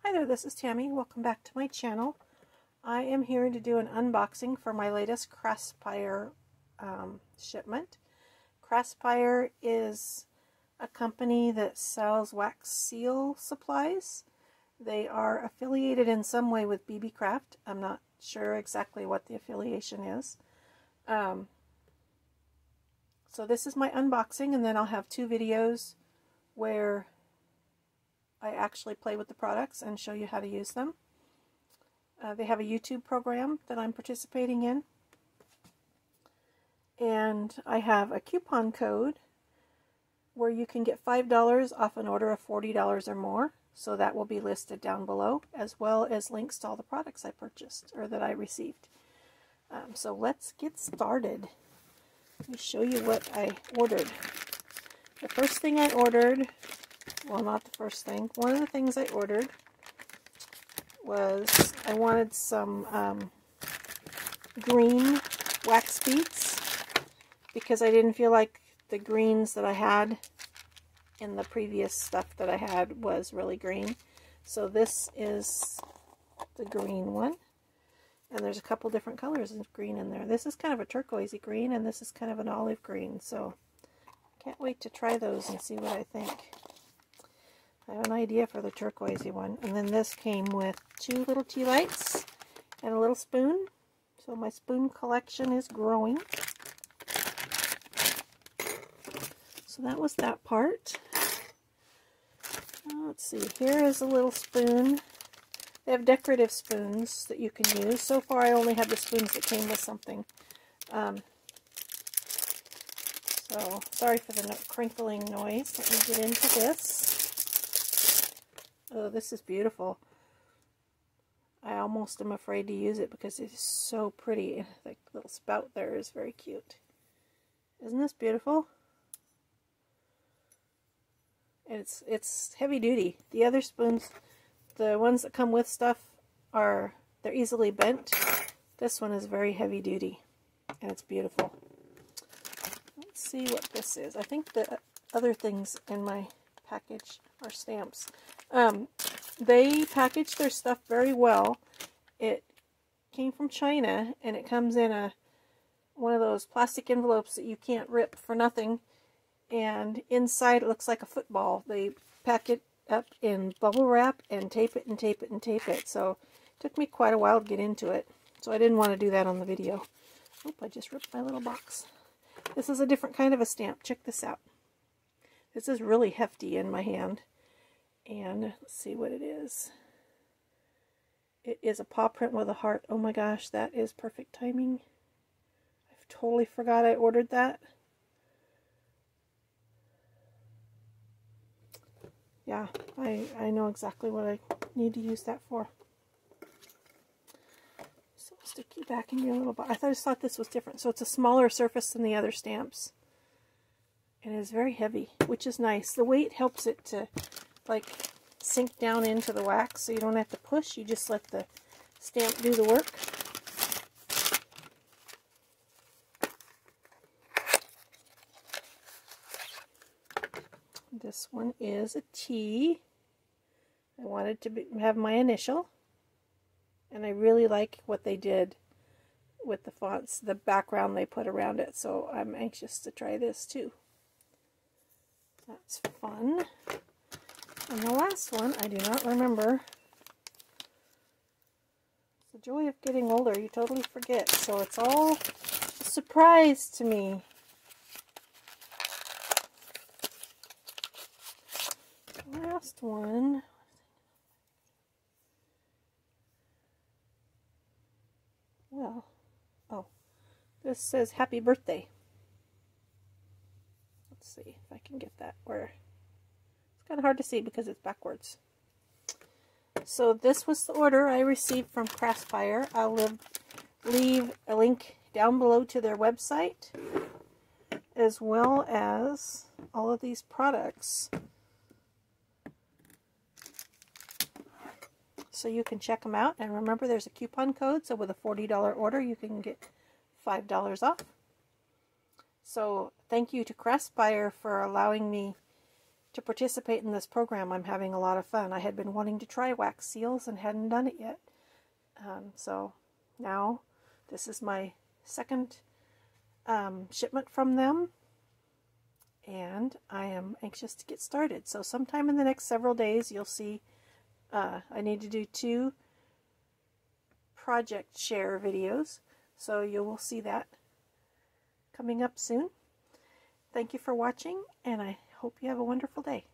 Hi there, this is Tammy. Welcome back to my channel. I am here to do an unboxing for my latest Craspire shipment. Craspire is a company that sells wax seal supplies. They are affiliated in some way with BB Craft. I'm not sure exactly what the affiliation is. So this is my unboxing, and then I'll have two videos where I actually play with the products and show you how to use them. They have a YouTube program that I'm participating in. And I have a coupon code where you can get $5 off an order of $40 or more. So that will be listed down below, as well as links to all the products I purchased or that I received. So let's get started. Let me show you what I ordered. The first thing I ordered, well, not the first thing. One of the things I ordered was I wanted some green wax beads because I didn't feel like the greens that I had in the previous stuff that I had was really green. So this is the green one. And there's a couple different colors of green in there. This is kind of a turquoisey green, and this is kind of an olive green. So can't wait to try those and see what I think. I have an idea for the turquoisey one. And then this came with two little tea lights and a little spoon. So my spoon collection is growing. So that was that part. Let's see, here is a little spoon. They have decorative spoons that you can use. So far I only have the spoons that came with something. So sorry for the crinkling noise. Let me get into this. Oh, this is beautiful. I almost am afraid to use it because it is so pretty. The little spout there is very cute. Isn't this beautiful? It's heavy duty. The other spoons, the ones that come with stuff, they're easily bent. This one is very heavy duty, and it's beautiful. Let's see what this is. I think the other things in my package are stamps. They package their stuff very well. It came from China, and it comes in one of those plastic envelopes that you can't rip for nothing. And inside it looks like a football. They pack it up in bubble wrap and tape it and tape it and tape it. So it took me quite a while to get into it. So I didn't want to do that on the video. Oop, I just ripped my little box. This is a different kind of a stamp. Check this out. This is really hefty in my hand. And let's see what it is. It is a paw print with a heart. Oh my gosh, that is perfect timing. I've totally forgot I ordered that. Yeah, I know exactly what I need to use that for. So I'll stick you back in your little box. I just thought this was different. So it's a smaller surface than the other stamps. And it is very heavy, which is nice. The weight helps it to like sink down into the wax, so you don't have to push. You just let the stamp do the work. This one is a T. I wanted to have my initial, and I really like what they did with the fonts, the background they put around it, so I'm anxious to try this too. That's fun. And the last one, I do not remember. It's the joy of getting older, you totally forget, so it's all a surprise to me. Last one. Well, oh, this says happy birthday. Let's see if I can get that where it's kind of hard to see because it's backwards. So this was the order I received from Craspire. I'll leave a link down below to their website, as well as all of these products, so you can check them out. And remember, there's a coupon code, so with a $40 order you can get $5 off. So thank you to Craspire for allowing me to participate in this program. I'm having a lot of fun. I had been wanting to try wax seals and hadn't done it yet. So now this is my second shipment from them, and I am anxious to get started. So sometime in the next several days you'll see I need to do 2 project share videos, so you will see that coming up soon. Thank you for watching, and I hope you have a wonderful day.